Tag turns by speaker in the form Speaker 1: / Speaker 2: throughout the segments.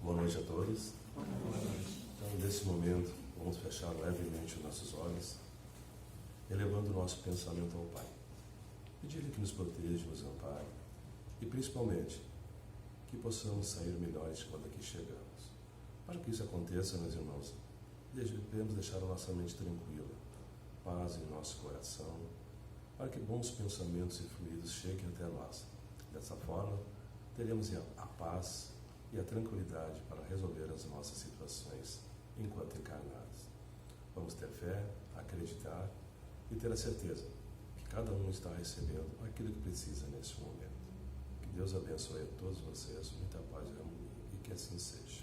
Speaker 1: Boa noite a todos. Então, nesse momento, vamos fechar levemente os nossos olhos, elevando o nosso pensamento ao Pai. Pedir-lhe que nos proteja, nos ampare e, principalmente, que possamos sair melhores quando aqui chegamos. Para que isso aconteça, meus irmãos, devemos deixar a nossa mente tranquila, paz em nosso coração, para que bons pensamentos e fluidos cheguem até nós. Dessa forma, teremos a paz e a tranquilidade para resolver as nossas situações enquanto encarnados. Vamos ter fé, acreditar e ter a certeza que cada um está recebendo aquilo que precisa nesse momento. Que Deus abençoe a todos vocês, muita paz e harmonia, e que assim seja.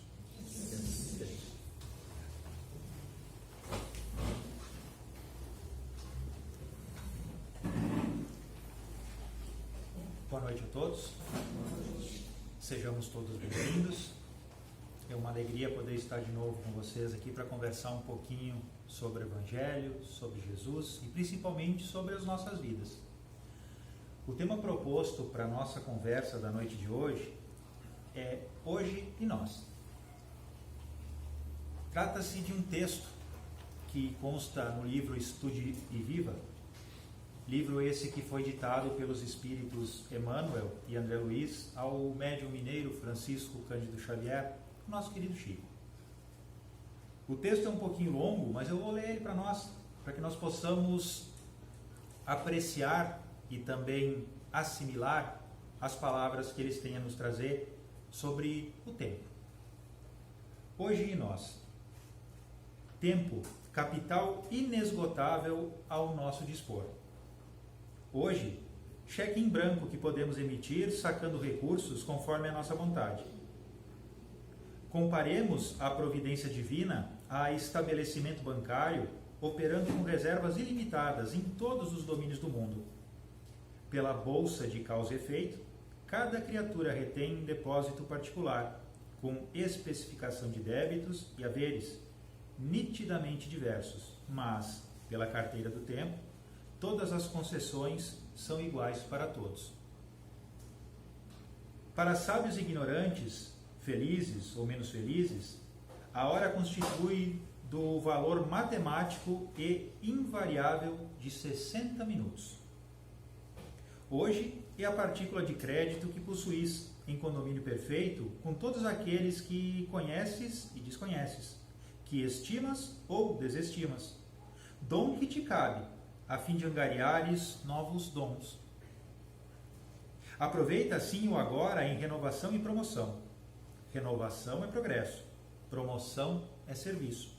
Speaker 2: Boa noite a todos. Sejamos todos bem-vindos. É uma alegria poder estar de novo com vocês aqui para conversar um pouquinho sobre o Evangelho, sobre Jesus e principalmente sobre as nossas vidas. O tema proposto para a nossa conversa da noite de hoje é Hoje e Nós. Trata-se de um texto que consta no livro Estude e Viva, livro esse que foi ditado pelos espíritos Emmanuel e André Luiz ao médium mineiro Francisco Cândido Xavier, nosso querido Chico. O texto é um pouquinho longo, mas eu vou ler ele para nós, para que nós possamos apreciar e também assimilar as palavras que eles têm a nos trazer sobre o tempo. Hoje e nós. Tempo, capital inesgotável ao nosso dispor. Hoje, cheque em branco que podemos emitir sacando recursos conforme a nossa vontade. Comparemos a providência divina a estabelecimento bancário operando com reservas ilimitadas em todos os domínios do mundo. Pela bolsa de causa e efeito, cada criatura retém um depósito particular, com especificação de débitos e haveres, nitidamente diversos, mas, pela carteira do tempo, todas as concessões são iguais para todos. Para sábios e ignorantes, felizes ou menos felizes, a hora constitui do valor matemático e invariável de 60 minutos. Hoje é a partícula de crédito que possuis em condomínio perfeito com todos aqueles que conheces e desconheces, que estimas ou desestimas, dom que te cabe, a fim de angariares novos dons. Aproveita assim o agora em renovação e promoção. Renovação é progresso, promoção é serviço.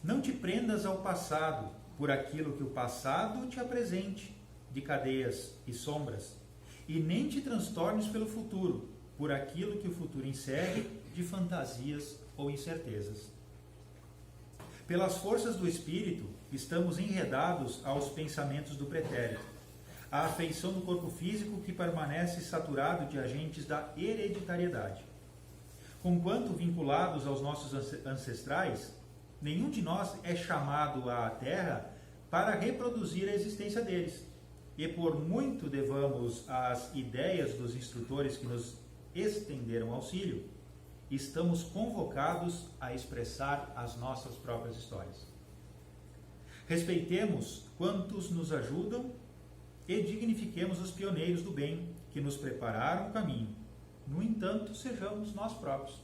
Speaker 2: Não te prendas ao passado por aquilo que o passado te apresente, de cadeias e sombras, e nem te transtornes pelo futuro, por aquilo que o futuro encerre de fantasias ou incertezas. Pelas forças do espírito, estamos enredados aos pensamentos do pretérito, à afeição do corpo físico que permanece saturado de agentes da hereditariedade. Conquanto vinculados aos nossos ancestrais, nenhum de nós é chamado à Terra para reproduzir a existência deles. E por muito devamos às ideias dos instrutores que nos estenderam auxílio, estamos convocados a expressar as nossas próprias histórias. Respeitemos quantos nos ajudam e dignifiquemos os pioneiros do bem que nos prepararam o caminho. No entanto, sejamos nós próprios.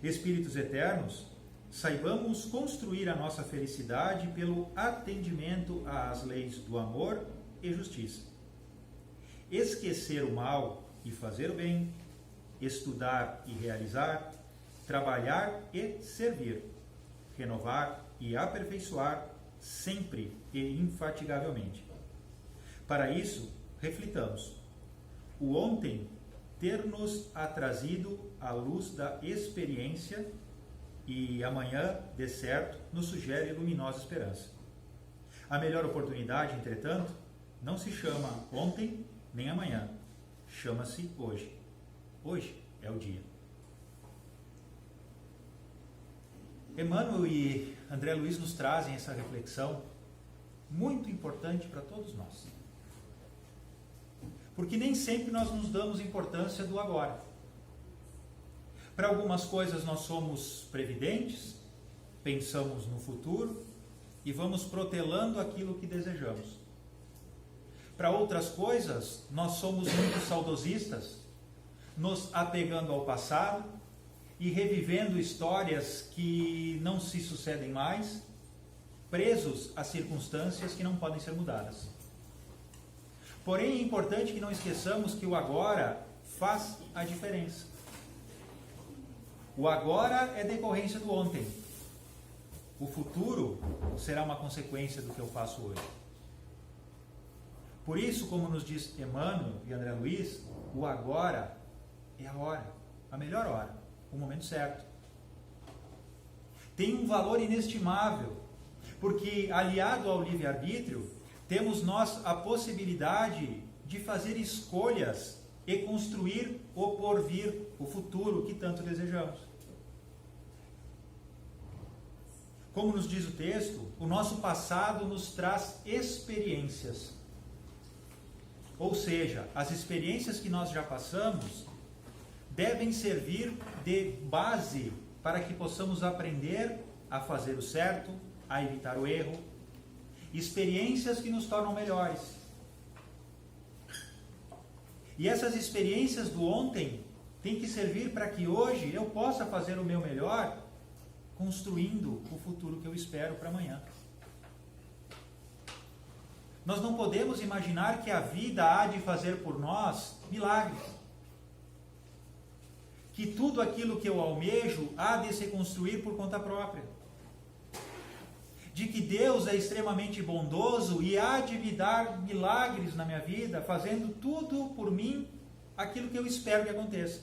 Speaker 2: Espíritos eternos, saibamos construir a nossa felicidade pelo atendimento às leis do amor e justiça. Esquecer o mal e fazer o bem, estudar e realizar, trabalhar e servir, renovar e aperfeiçoar sempre e infatigavelmente. Para isso, reflitamos. O ontem ter-nos trazido a luz da experiência e amanhã, de certo, nos sugere luminosa esperança. A melhor oportunidade, entretanto, não se chama ontem nem amanhã, chama-se hoje. Hoje é o dia. Emmanuel e André Luiz nos trazem essa reflexão muito importante para todos nós. Porque nem sempre nós nos damos importância do agora. Para algumas coisas nós somos previdentes, pensamos no futuro e vamos protelando aquilo que desejamos. Para outras coisas, nós somos muito saudosistas, nos apegando ao passado e revivendo histórias que não se sucedem mais, presos a circunstâncias que não podem ser mudadas. Porém, é importante que não esqueçamos que o agora faz a diferença. O agora é decorrência do ontem. O futuro será uma consequência do que eu faço hoje. Por isso, como nos diz Emmanuel e André Luiz, o agora é a hora, a melhor hora, o momento certo. Tem um valor inestimável, porque aliado ao livre-arbítrio, temos nós a possibilidade de fazer escolhas e construir o porvir, o futuro que tanto desejamos. Como nos diz o texto, o nosso passado nos traz experiências. Ou seja, as experiências que nós já passamos devem servir de base para que possamos aprender a fazer o certo, a evitar o erro. Experiências que nos tornam melhores. E essas experiências do ontem têm que servir para que hoje eu possa fazer o meu melhor, construindo o futuro que eu espero para amanhã. Nós não podemos imaginar que a vida há de fazer por nós milagres. Que tudo aquilo que eu almejo há de se construir por conta própria. De que Deus é extremamente bondoso e há de me dar milagres na minha vida, fazendo tudo por mim, aquilo que eu espero que aconteça.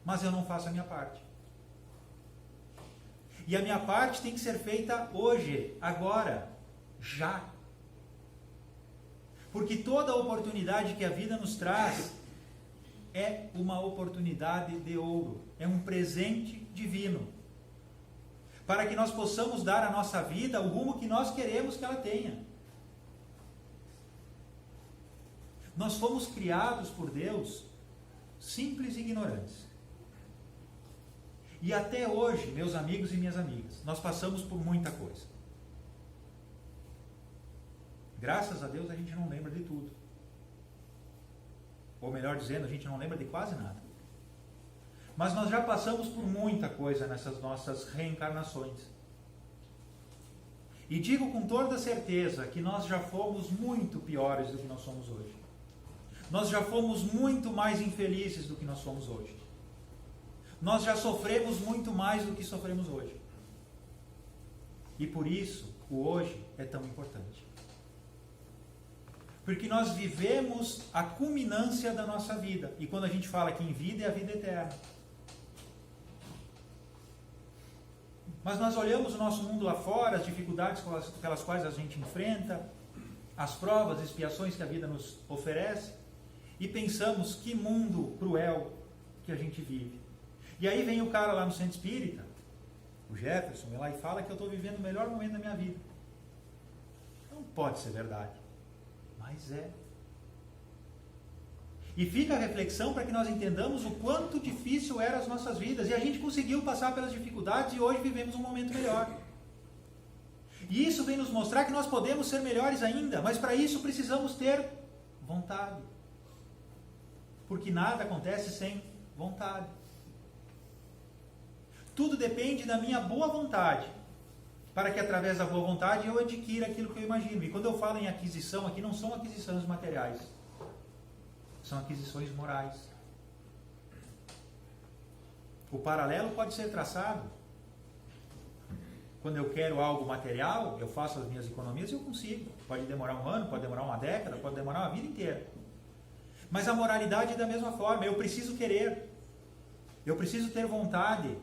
Speaker 2: Mas eu não faço a minha parte. E a minha parte tem que ser feita hoje, agora, já. Porque toda oportunidade que a vida nos traz é uma oportunidade de ouro, é um presente divino, para que nós possamos dar à nossa vida o rumo que nós queremos que ela tenha. Nós fomos criados por Deus simples e ignorantes. E até hoje, meus amigos e minhas amigas, nós passamos por muita coisa. Graças a Deus a gente não lembra de tudo. Ou melhor dizendo, a gente não lembra de quase nada. Mas nós já passamos por muita coisa nessas nossas reencarnações. E digo com toda certeza que nós já fomos muito piores do que nós somos hoje. Nós já fomos muito mais infelizes do que nós somos hoje. Nós já sofremos muito mais do que sofremos hoje. E por isso, o hoje é tão importante. Porque nós vivemos a culminância da nossa vida. E quando a gente fala que em vida, é a vida eterna. Mas nós olhamos o nosso mundo lá fora, as dificuldades pelas quais a gente enfrenta, as provas, as expiações que a vida nos oferece, e pensamos que mundo cruel que a gente vive. E aí vem o cara lá no centro espírita, o Jefferson, vai lá e fala que eu estou vivendo o melhor momento da minha vida. Não pode ser verdade. Mas é. E fica a reflexão para que nós entendamos o quanto difícil eram as nossas vidas. E a gente conseguiu passar pelas dificuldades e hoje vivemos um momento melhor. E isso vem nos mostrar que nós podemos ser melhores ainda. Mas para isso precisamos ter vontade. Porque nada acontece sem vontade. Tudo depende da minha boa vontade. Para que através da boa vontade eu adquira aquilo que eu imagino. E quando eu falo em aquisição, aqui não são aquisições materiais. São aquisições morais. O paralelo pode ser traçado. Quando eu quero algo material, eu faço as minhas economias e eu consigo. Pode demorar um ano, pode demorar uma década, pode demorar uma vida inteira. Mas a moralidade é da mesma forma. Eu preciso querer. Eu preciso ter vontade.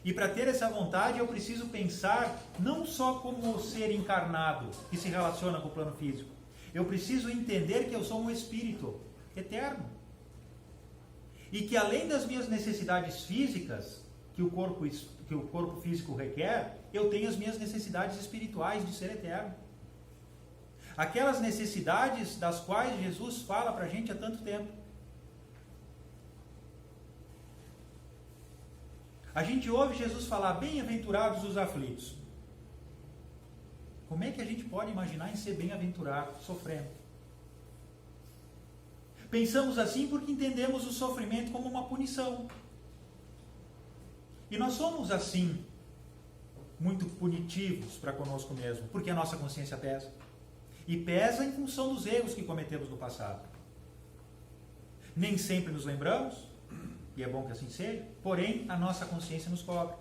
Speaker 2: E para ter essa vontade, eu preciso pensar não só como ser encarnado, que se relaciona com o plano físico. Eu preciso entender que eu sou um espírito eterno. E que além das minhas necessidades físicas, que o corpo físico requer, eu tenho as minhas necessidades espirituais de ser eterno. Aquelas necessidades das quais Jesus fala para a gente há tanto tempo. A gente ouve Jesus falar, bem-aventurados os aflitos. Como é que a gente pode imaginar em ser bem-aventurado sofrendo? Pensamos assim porque entendemos o sofrimento como uma punição. E nós somos assim, muito punitivos para conosco mesmo, porque a nossa consciência pesa. E pesa em função dos erros que cometemos no passado. Nem sempre nos lembramos, e é bom que assim seja, porém a nossa consciência nos cobra.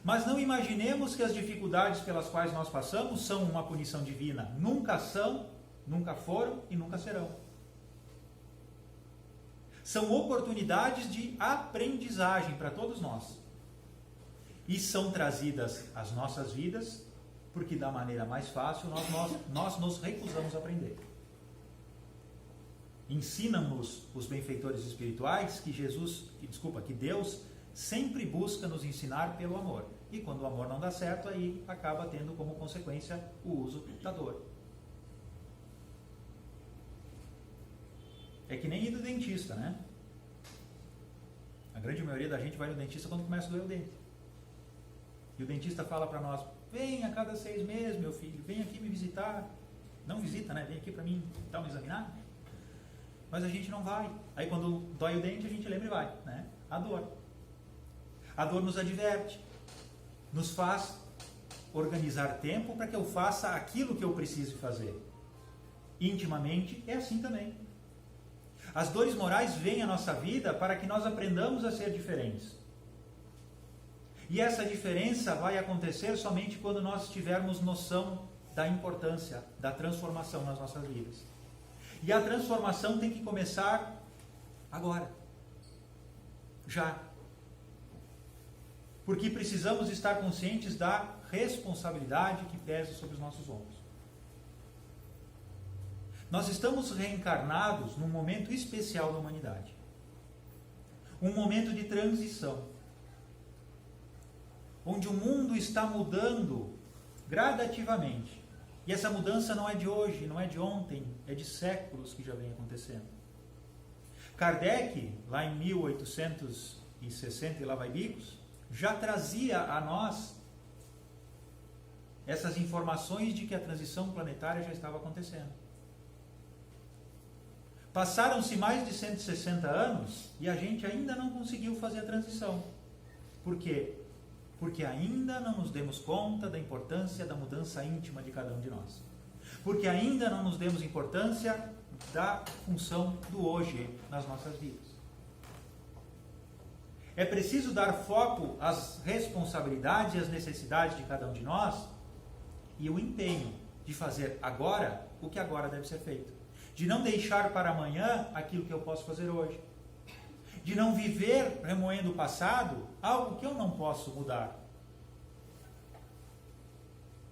Speaker 2: Mas não imaginemos que as dificuldades pelas quais nós passamos são uma punição divina. Nunca são, nunca foram e nunca serão. São oportunidades de aprendizagem para todos nós. E são trazidas às nossas vidas, porque da maneira mais fácil nós nos recusamos a aprender. Ensinam-nos os benfeitores espirituais que Deus sempre busca nos ensinar pelo amor. E quando o amor não dá certo, aí acaba tendo como consequência o uso da dor. É que nem ir do dentista, né? A grande maioria da gente vai no dentista quando começa a doer o dente. E o dentista fala para nós, vem a cada 6 meses, meu filho, vem aqui me visitar. Não visita, né? Vem aqui para mim dar uma examinada. Mas a gente não vai. Aí quando dói o dente, a gente lembra e vai, né? A dor. A dor nos adverte. Nos faz organizar tempo para que eu faça aquilo que eu preciso fazer. Intimamente é assim também. As dores morais vêm à nossa vida para que nós aprendamos a ser diferentes. E essa diferença vai acontecer somente quando nós tivermos noção da importância da transformação nas nossas vidas. E a transformação tem que começar agora. Já. Porque precisamos estar conscientes da responsabilidade que pesa sobre os nossos ombros. Nós estamos reencarnados num momento especial da humanidade. Um momento de transição. Onde o mundo está mudando gradativamente. E essa mudança não é de hoje, não é de ontem, é de séculos que já vem acontecendo. Kardec, lá em 1860 e lá vai bicos, já trazia a nós essas informações de que a transição planetária já estava acontecendo. Passaram-se mais de 160 anos e a gente ainda não conseguiu fazer a transição. Por quê? Porque ainda não nos demos conta da importância da mudança íntima de cada um de nós. Porque ainda não nos demos importância da função do hoje nas nossas vidas. É preciso dar foco às responsabilidades e às necessidades de cada um de nós e o empenho de fazer agora o que agora deve ser feito. De não deixar para amanhã aquilo que eu posso fazer hoje. De não viver remoendo o passado, algo que eu não posso mudar.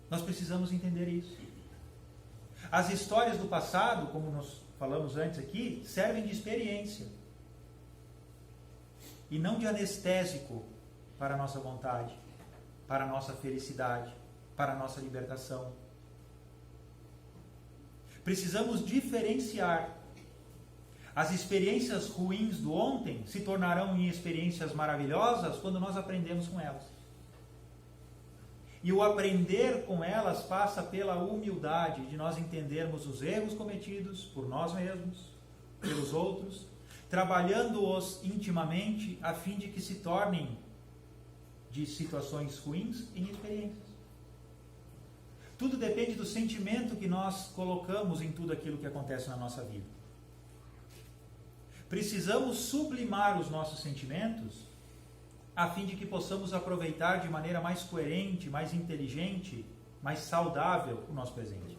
Speaker 2: Nós precisamos entender isso. As histórias do passado, como nós falamos antes aqui, servem de experiência. E não de anestésico para a nossa vontade, para a nossa felicidade, para a nossa libertação. Precisamos diferenciar. As experiências ruins do ontem se tornarão em experiências maravilhosas quando nós aprendemos com elas. E o aprender com elas passa pela humildade de nós entendermos os erros cometidos por nós mesmos, pelos outros, trabalhando-os intimamente a fim de que se tornem de situações ruins em experiências. Tudo depende do sentimento que nós colocamos em tudo aquilo que acontece na nossa vida. Precisamos sublimar os nossos sentimentos a fim de que possamos aproveitar de maneira mais coerente, mais inteligente, mais saudável o nosso presente.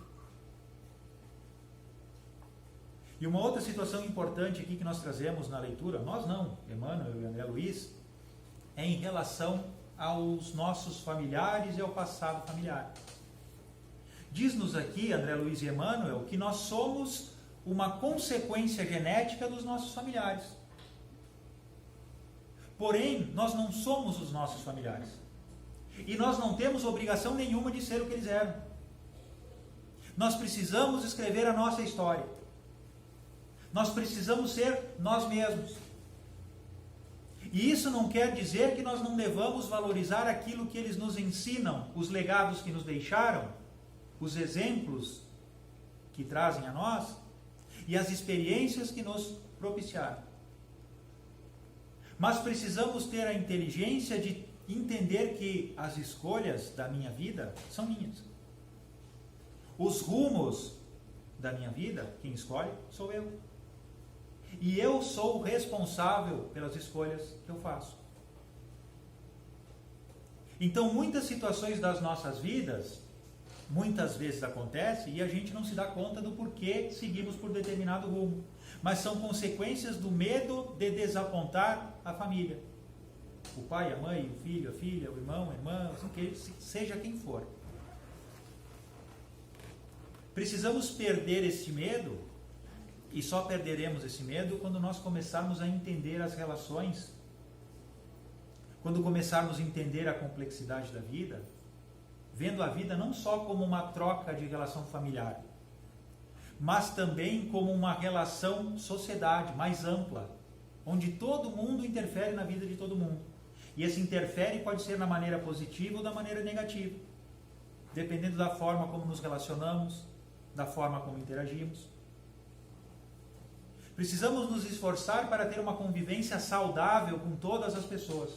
Speaker 2: E uma outra situação importante aqui que nós trazemos na leitura, nós não, Emmanuel e André Luiz, é em relação aos nossos familiares e ao passado familiar. Diz-nos aqui, André Luiz e Emmanuel, que nós somos uma consequência genética dos nossos familiares. Porém, nós não somos os nossos familiares. E nós não temos obrigação nenhuma de ser o que eles eram. Nós precisamos escrever a nossa história. Nós precisamos ser nós mesmos. E isso não quer dizer que nós não devamos valorizar aquilo que eles nos ensinam, os legados que nos deixaram, os exemplos que trazem a nós e as experiências que nos propiciaram. Mas precisamos ter a inteligência de entender que as escolhas da minha vida são minhas. Os rumos da minha vida, quem escolhe sou eu. E eu sou o responsável pelas escolhas que eu faço. Então, muitas situações das nossas vidas, muitas vezes acontece e a gente não se dá conta do porquê seguimos por determinado rumo. Mas são consequências do medo de desapontar a família. O pai, a mãe, o filho, a filha, o irmão, a irmã, seja quem for. Precisamos perder esse medo, e só perderemos esse medo quando nós começarmos a entender as relações, quando começarmos a entender a complexidade da vida, vendo a vida não só como uma troca de relação familiar, mas também como uma relação sociedade mais ampla, onde todo mundo interfere na vida de todo mundo. E esse interfere pode ser na maneira positiva ou da maneira negativa, dependendo da forma como nos relacionamos, da forma como interagimos. Precisamos nos esforçar para ter uma convivência saudável com todas as pessoas,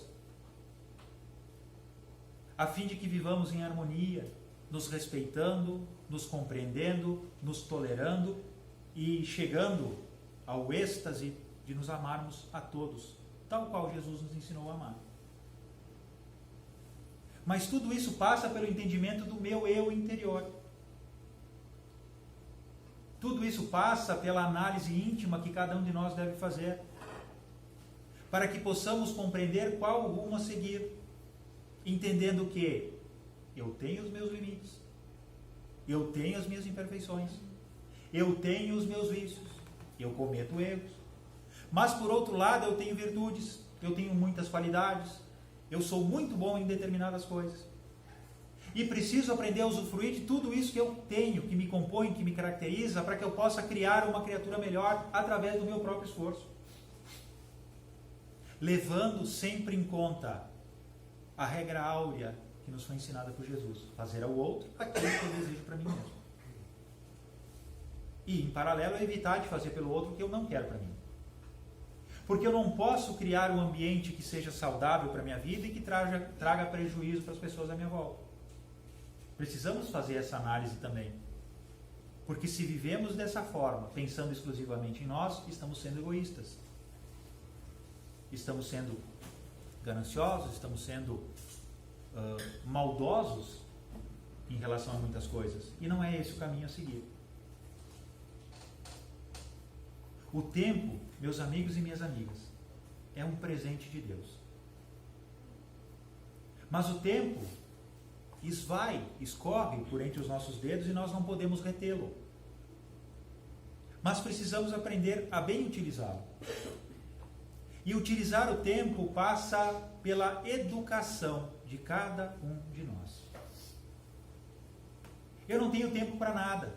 Speaker 2: a fim de que vivamos em harmonia, nos respeitando, nos compreendendo, nos tolerando e chegando ao êxtase de nos amarmos a todos, tal qual Jesus nos ensinou a amar. Mas tudo isso passa pelo entendimento do meu eu interior. Tudo isso passa pela análise íntima que cada um de nós deve fazer, para que possamos compreender qual o rumo a seguir, entendendo que eu tenho os meus limites, eu tenho as minhas imperfeições, eu tenho os meus vícios, eu cometo erros, mas por outro lado eu tenho virtudes, eu tenho muitas qualidades, eu sou muito bom em determinadas coisas. E preciso aprender a usufruir de tudo isso que eu tenho, que me compõe, que me caracteriza, para que eu possa criar uma criatura melhor através do meu próprio esforço. Levando sempre em conta a regra áurea que nos foi ensinada por Jesus: fazer ao outro aquilo que eu desejo para mim mesmo. E, em paralelo, evitar de fazer pelo outro o que eu não quero para mim. Porque eu não posso criar um ambiente que seja saudável para a minha vida e que traga prejuízo para as pessoas à minha volta. Precisamos fazer essa análise também. Porque se vivemos dessa forma, pensando exclusivamente em nós, estamos sendo egoístas. Estamos sendo gananciosos, estamos sendo maldosos em relação a muitas coisas. E não é esse o caminho a seguir. O tempo, meus amigos e minhas amigas, é um presente de Deus. Mas o tempo escorre por entre os nossos dedos e nós não podemos retê-lo. Mas precisamos aprender a bem utilizá-lo. E utilizar o tempo passa pela educação de cada um de nós. Eu não tenho tempo para nada.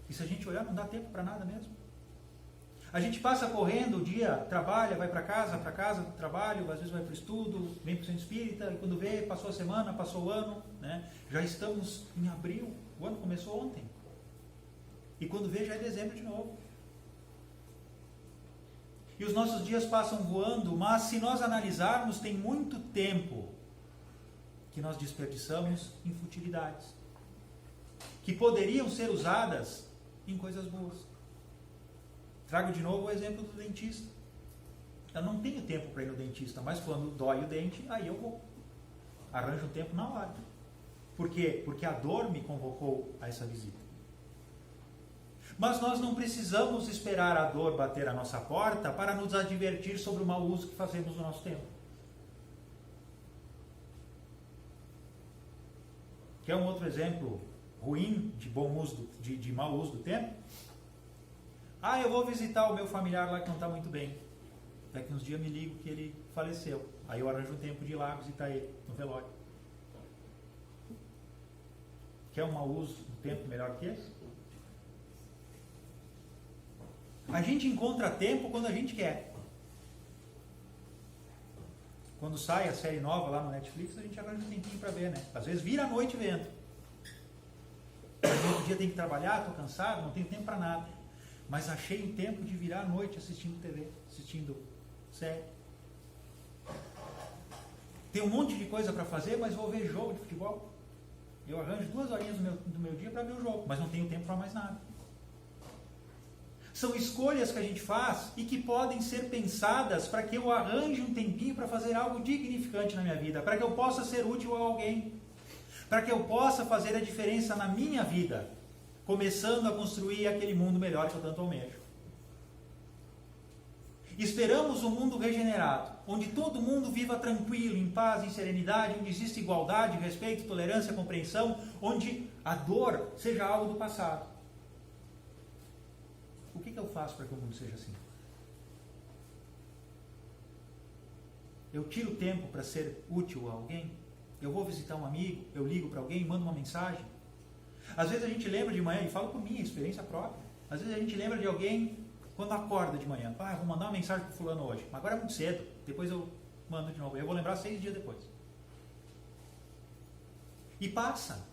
Speaker 2: E se a gente olhar, não dá tempo para nada mesmo. A gente passa correndo o dia, trabalha, vai para casa, trabalho, às vezes vai para o estudo, vem para o centro espírita, e quando vê, passou a semana, passou o ano, né? Já estamos em abril, o ano começou ontem. E quando vê, já é dezembro de novo. E os nossos dias passam voando, mas se nós analisarmos, tem muito tempo que nós desperdiçamos em futilidades, que poderiam ser usadas em coisas boas. Trago de novo o exemplo do dentista. Eu não tenho tempo para ir no dentista, mas quando dói o dente, aí eu vou. Arranjo um tempo na hora. Por quê? Porque a dor me convocou a essa visita. Mas nós não precisamos esperar a dor bater a nossa porta para nos advertir sobre o mau uso que fazemos do nosso tempo. Quer um outro exemplo ruim de bom uso, de mau uso do tempo? Eu vou visitar o meu familiar lá que não está muito bem. Daqui uns dias me ligo que ele faleceu. Aí eu arranjo um tempo de ir lá visitar ele no velório. Quer um mau uso do tempo melhor que esse? A gente encontra tempo quando a gente quer. Quando sai a série nova lá no Netflix, a gente arranja um tempinho para ver, né? Às vezes vira a noite vendo. No outro dia tem que trabalhar, estou cansado, não tenho tempo para nada. Mas achei um tempo de virar a noite assistindo TV, assistindo série. Tem um monte de coisa para fazer, mas vou ver jogo de futebol. Eu arranjo 2 horinhas do meu dia para ver o jogo, mas não tenho tempo para mais nada. São escolhas que a gente faz e que podem ser pensadas para que eu arranje um tempinho para fazer algo dignificante na minha vida, para que eu possa ser útil a alguém, para que eu possa fazer a diferença na minha vida, começando a construir aquele mundo melhor que eu tanto almejo. Esperamos um mundo regenerado, onde todo mundo viva tranquilo, em paz, em serenidade, onde existe igualdade, respeito, tolerância, compreensão, onde a dor seja algo do passado. O que eu faço para que o mundo seja assim? Eu tiro tempo para ser útil a alguém? Eu vou visitar um amigo? Eu ligo para alguém? Mando uma mensagem? Às vezes a gente lembra de manhã, e falo por mim, experiência própria. Às vezes a gente lembra de alguém quando acorda de manhã. Vou mandar uma mensagem para o fulano hoje. Mas agora é muito cedo. Depois eu mando de novo. Eu vou lembrar 6 dias depois. E passa.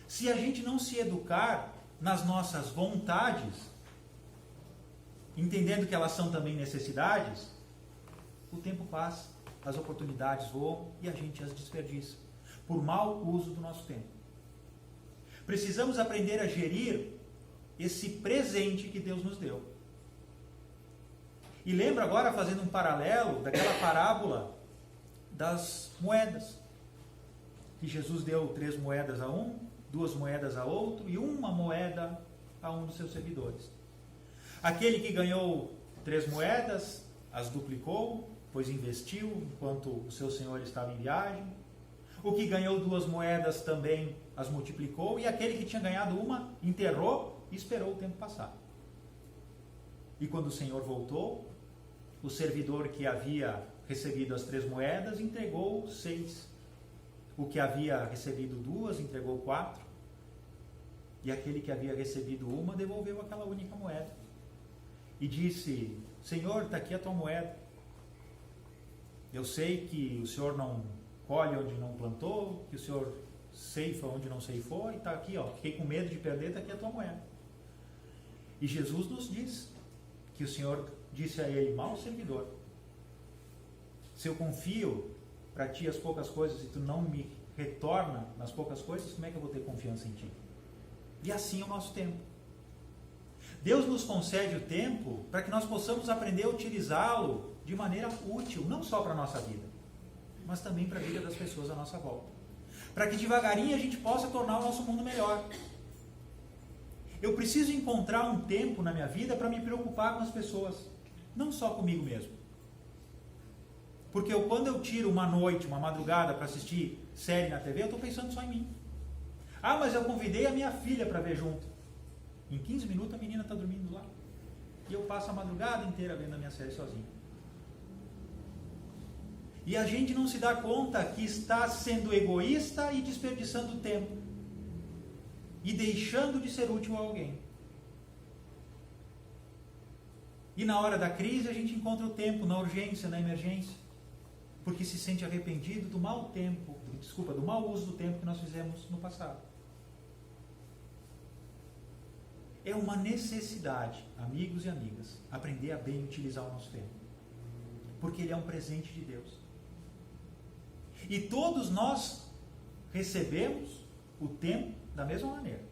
Speaker 2: Se a gente não se educar nas nossas vontades, entendendo que elas são também necessidades, o tempo passa, as oportunidades voam e a gente as desperdiça por mau uso do nosso tempo. Precisamos aprender a gerir esse presente que Deus nos deu. E lembra agora, fazendo um paralelo, daquela parábola das moedas. Que Jesus deu 3 moedas a um, 2 moedas a outro e 1 moeda a um dos seus servidores. Aquele que ganhou 3 moedas, as duplicou, pois investiu enquanto o seu senhor estava em viagem. O que ganhou 2 moedas também as multiplicou. E aquele que tinha ganhado 1, enterrou e esperou o tempo passar. E quando o senhor voltou, o servidor que havia recebido as 3 moedas entregou 6. O que havia recebido 2 entregou 4. E aquele que havia recebido 1 devolveu aquela única moeda. E disse: Senhor, está aqui a tua moeda. Eu sei que o Senhor não colhe onde não plantou, que o Senhor ceifa onde não ceifou, e está aqui, ó, fiquei com medo de perder, está aqui a tua moeda. E Jesus nos diz que o Senhor disse a ele: mau servidor, se eu confio para ti as poucas coisas e tu não me retorna nas poucas coisas, como é que eu vou ter confiança em ti? E assim é o nosso tempo. Deus nos concede o tempo para que nós possamos aprender a utilizá-lo de maneira útil, não só para a nossa vida, mas também para a vida das pessoas à nossa volta. Para que devagarinho a gente possa tornar o nosso mundo melhor. Eu preciso encontrar um tempo na minha vida para me preocupar com as pessoas, não só comigo mesmo. Porque quando eu tiro uma noite, uma madrugada para assistir série na TV, eu estou pensando só em mim. Ah, mas eu convidei a minha filha para ver junto. Em 15 minutos a menina está dormindo lá. E eu passo a madrugada inteira vendo a minha série sozinho. E a gente não se dá conta que está sendo egoísta e desperdiçando tempo. E deixando de ser útil a alguém. E na hora da crise a gente encontra o tempo, na urgência, na emergência. Porque se sente arrependido do mau uso do tempo que nós fizemos no passado. É uma necessidade, amigos e amigas, aprender a bem utilizar o nosso tempo. Porque ele é um presente de Deus. E todos nós recebemos o tempo da mesma maneira.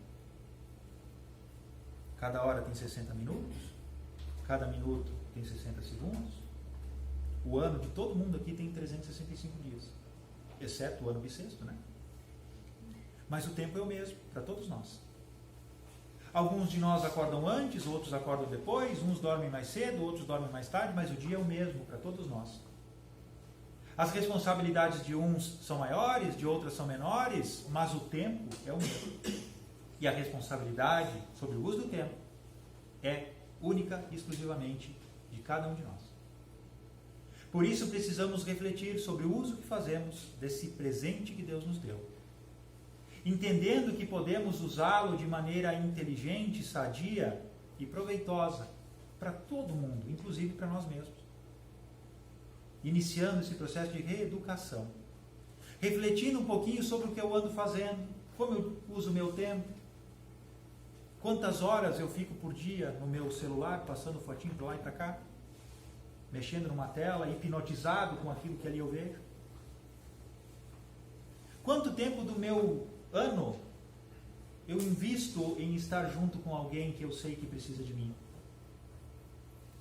Speaker 2: Cada hora tem 60 minutos, cada minuto tem 60 segundos. O ano de todo mundo aqui tem 365 dias, exceto o ano bissexto, né? Mas o tempo é o mesmo para todos nós. Alguns de nós acordam antes, outros acordam depois, uns dormem mais cedo, outros dormem mais tarde, mas o dia é o mesmo para todos nós. As responsabilidades de uns são maiores, de outras são menores, mas o tempo é o mesmo. E a responsabilidade sobre o uso do tempo é única e exclusivamente de cada um de nós. Por isso precisamos refletir sobre o uso que fazemos desse presente que Deus nos deu. Entendendo que podemos usá-lo de maneira inteligente, sadia e proveitosa para todo mundo, inclusive para nós mesmos. iniciando esse processo de reeducação, refletindo um pouquinho sobre o que eu ando fazendo, como eu uso o meu tempo, quantas horas eu fico por dia no meu celular, passando fotinho para lá e para cá, mexendo numa tela, hipnotizado com aquilo que ali eu vejo. Quanto tempo do meu ano eu invisto em estar junto com alguém que eu sei que precisa de mim?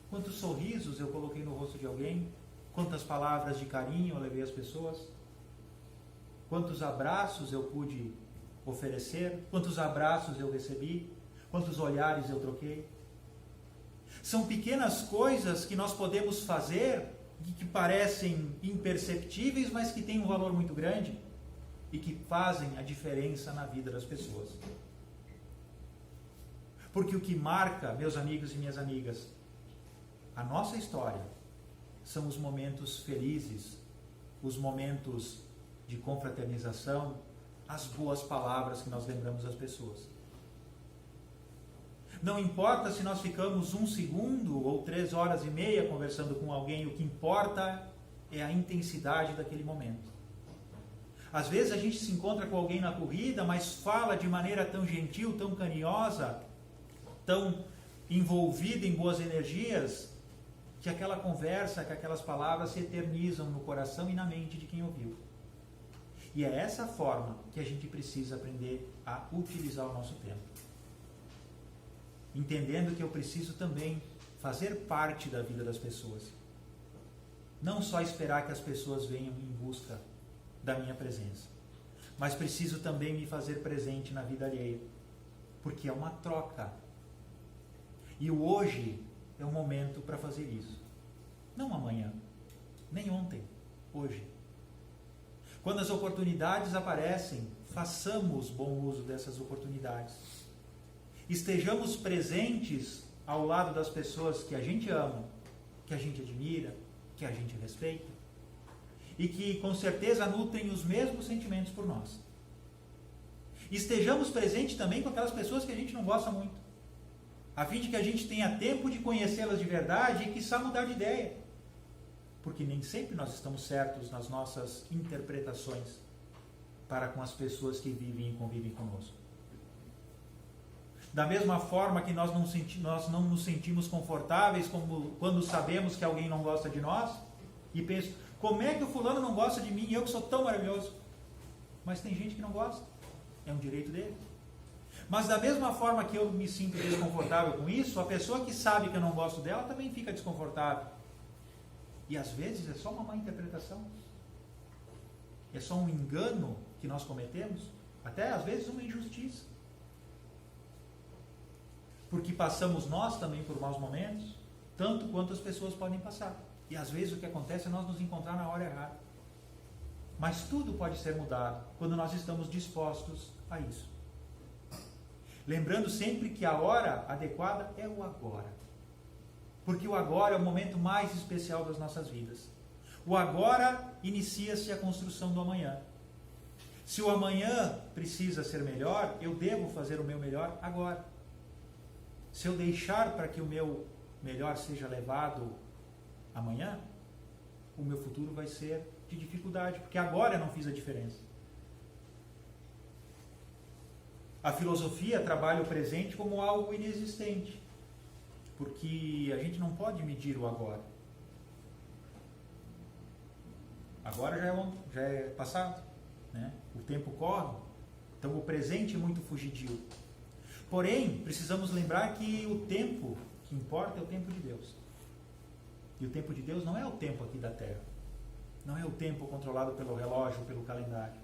Speaker 2: Quantos sorrisos eu coloquei no rosto de alguém? Quantas palavras de carinho eu levei às pessoas? Quantos abraços eu pude oferecer? Quantos abraços eu recebi? Quantos olhares eu troquei? São pequenas coisas que nós podemos fazer e que parecem imperceptíveis, mas que têm um valor muito grande e que fazem a diferença na vida das pessoas. Porque o que marca, meus amigos e minhas amigas, a nossa história são os momentos felizes, os momentos de confraternização, as boas palavras que nós lembramos às pessoas. Não importa se nós ficamos 1 segundo ou 3 horas e meia conversando com alguém, o que importa é a intensidade daquele momento. Às vezes a gente se encontra com alguém na corrida, mas fala de maneira tão gentil, tão carinhosa, tão envolvida em boas energias, que aquela conversa, que aquelas palavras se eternizam no coração e na mente de quem ouviu. E é essa forma que a gente precisa aprender a utilizar o nosso tempo. Entendendo que eu preciso também fazer parte da vida das pessoas. Não só esperar que as pessoas venham em busca da minha presença, mas preciso também me fazer presente na vida alheia, porque é uma troca. E o hoje é o momento para fazer isso. Não amanhã, nem ontem, hoje. Quando as oportunidades aparecem, façamos bom uso dessas oportunidades. Estejamos presentes ao lado das pessoas que a gente ama, que a gente admira, que a gente respeita e que com certeza nutrem os mesmos sentimentos por nós. Estejamos presentes também com aquelas pessoas que a gente não gosta muito, a fim de que a gente tenha tempo de conhecê-las de verdade e quiçá mudar de ideia, porque nem sempre nós estamos certos nas nossas interpretações para com as pessoas que vivem e convivem conosco. Da mesma forma que nós não nos sentimos confortáveis como quando sabemos que alguém não gosta de nós e penso, como é que o fulano não gosta de mim e eu que sou tão maravilhoso? Mas tem gente que não gosta, é um direito dele. Mas da mesma forma que eu me sinto desconfortável com isso, a pessoa que sabe que eu não gosto dela também fica desconfortável. E às vezes é só uma má interpretação, é só um engano que nós cometemos, até às vezes uma injustiça. Porque passamos nós também por maus momentos, tanto quanto as pessoas podem passar. E às vezes o que acontece é nós nos encontrar na hora errada. Mas tudo pode ser mudado quando nós estamos dispostos a isso. Lembrando sempre que a hora adequada é o agora. Porque o agora é o momento mais especial das nossas vidas. O agora inicia-se a construção do amanhã. Se o amanhã precisa ser melhor, eu devo fazer o meu melhor agora. Se eu deixar para que o meu melhor seja levado amanhã, o meu futuro vai ser de dificuldade, porque agora eu não fiz a diferença. A filosofia trabalha o presente como algo inexistente, porque a gente não pode medir o agora. Agora já é passado, né? O tempo corre, então o presente é muito fugidio. Porém, precisamos lembrar que o tempo que importa é o tempo de Deus. E o tempo de Deus não é o tempo aqui da Terra. Não é o tempo controlado pelo relógio, pelo calendário.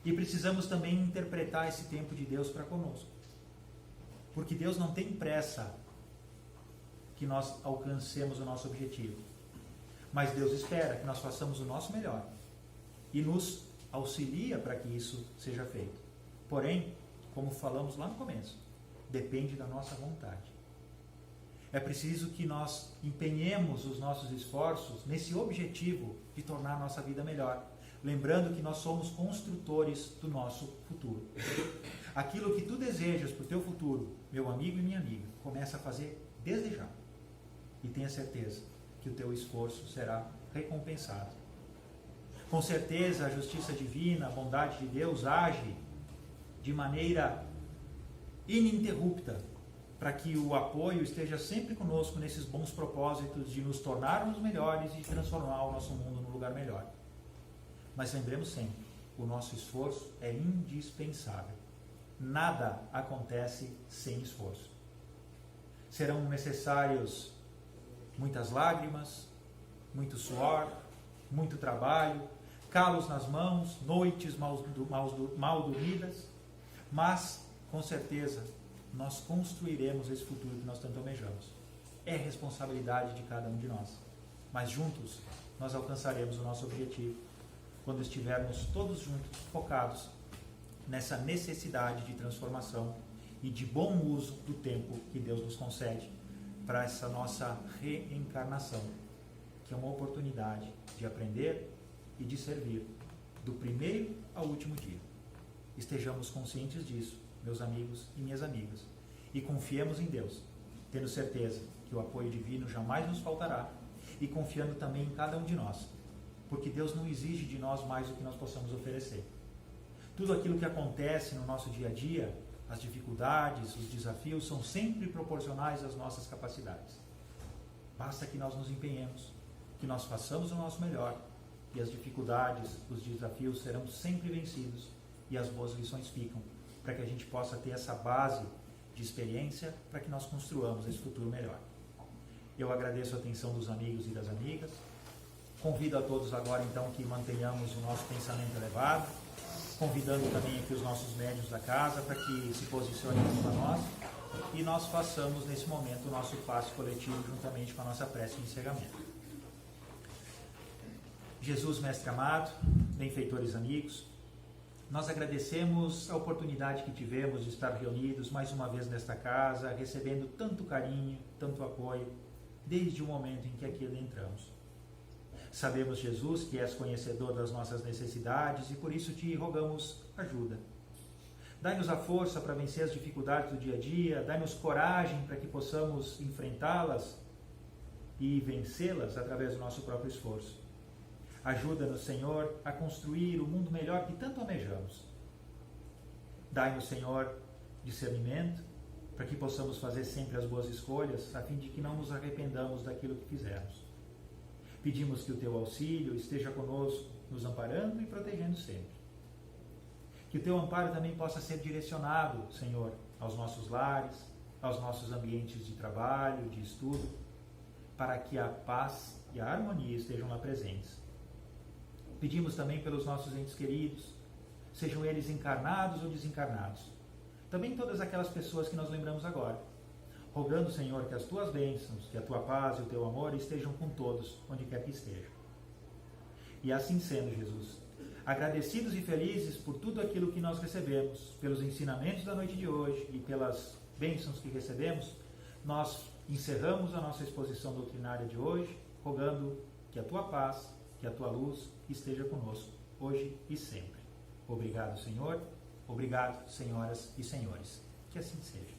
Speaker 2: E precisamos também interpretar esse tempo de Deus para conosco. Porque Deus não tem pressa que nós alcancemos o nosso objetivo. Mas Deus espera que nós façamos o nosso melhor. E nos auxilia para que isso seja feito. Porém, como falamos lá no começo, depende da nossa vontade. É preciso que nós empenhemos os nossos esforços nesse objetivo de tornar a nossa vida melhor. Lembrando que nós somos construtores do nosso futuro. Aquilo que tu desejas para o teu futuro, meu amigo e minha amiga, começa a fazer desde já. E tenha certeza que o teu esforço será recompensado. Com certeza, a justiça divina, a bondade de Deus age de maneira ininterrupta para que o apoio esteja sempre conosco nesses bons propósitos de nos tornarmos melhores e de transformar o nosso mundo num lugar melhor. Mas lembremos sempre, o nosso esforço é indispensável. Nada acontece sem esforço. Serão necessários muitas lágrimas, muito suor, muito trabalho, calos nas mãos, noites mal dormidas, mas, com certeza, nós construiremos esse futuro que nós tanto almejamos. É responsabilidade de cada um de nós. Mas juntos, nós alcançaremos o nosso objetivo quando estivermos todos juntos, focados nessa necessidade de transformação e de bom uso do tempo que Deus nos concede para essa nossa reencarnação, que é uma oportunidade de aprender e de servir do primeiro ao último dia. Estejamos conscientes disso, meus amigos e minhas amigas, e confiemos em Deus, tendo certeza que o apoio divino jamais nos faltará, e confiando também em cada um de nós, porque Deus não exige de nós mais do que nós possamos oferecer. Tudo aquilo que acontece no nosso dia a dia, as dificuldades, os desafios, são sempre proporcionais às nossas capacidades. Basta que nós nos empenhemos, que nós façamos o nosso melhor, e as dificuldades, os desafios serão sempre vencidos, e as boas lições ficam, para que a gente possa ter essa base de experiência para que nós construamos esse futuro melhor. Eu agradeço a atenção dos amigos e das amigas. Convido a todos agora, então, que mantenhamos o nosso pensamento elevado, convidando também aqui os nossos médiuns da casa para que se posicionem junto a nós e nós façamos, nesse momento, o nosso passe coletivo juntamente com a nossa prece de encerramento. Jesus, Mestre amado, benfeitores amigos, nós agradecemos a oportunidade que tivemos de estar reunidos mais uma vez nesta casa, recebendo tanto carinho, tanto apoio, desde o momento em que aqui entramos. Sabemos, Jesus, que és conhecedor das nossas necessidades e por isso te rogamos ajuda. Dai-nos a força para vencer as dificuldades do dia a dia, dai-nos coragem para que possamos enfrentá-las e vencê-las através do nosso próprio esforço. Ajuda-nos, Senhor, a construir o mundo melhor que tanto almejamos. Dai-nos, Senhor, discernimento para que possamos fazer sempre as boas escolhas, a fim de que não nos arrependamos daquilo que fizermos. Pedimos que o teu auxílio esteja conosco, nos amparando e protegendo sempre. Que o teu amparo também possa ser direcionado, Senhor, aos nossos lares, aos nossos ambientes de trabalho, de estudo, para que a paz e a harmonia estejam lá presentes. Pedimos também pelos nossos entes queridos, sejam eles encarnados ou desencarnados. Também todas aquelas pessoas que nós lembramos agora. Rogando, Senhor, que as tuas bênçãos, que a tua paz e o teu amor estejam com todos, onde quer que estejam. E assim sendo, Jesus, agradecidos e felizes por tudo aquilo que nós recebemos, pelos ensinamentos da noite de hoje e pelas bênçãos que recebemos, nós encerramos a nossa exposição doutrinária de hoje, rogando que a tua paz, que a tua luz esteja conosco, hoje e sempre. Obrigado, Senhor. Obrigado, senhoras e senhores. Que assim seja.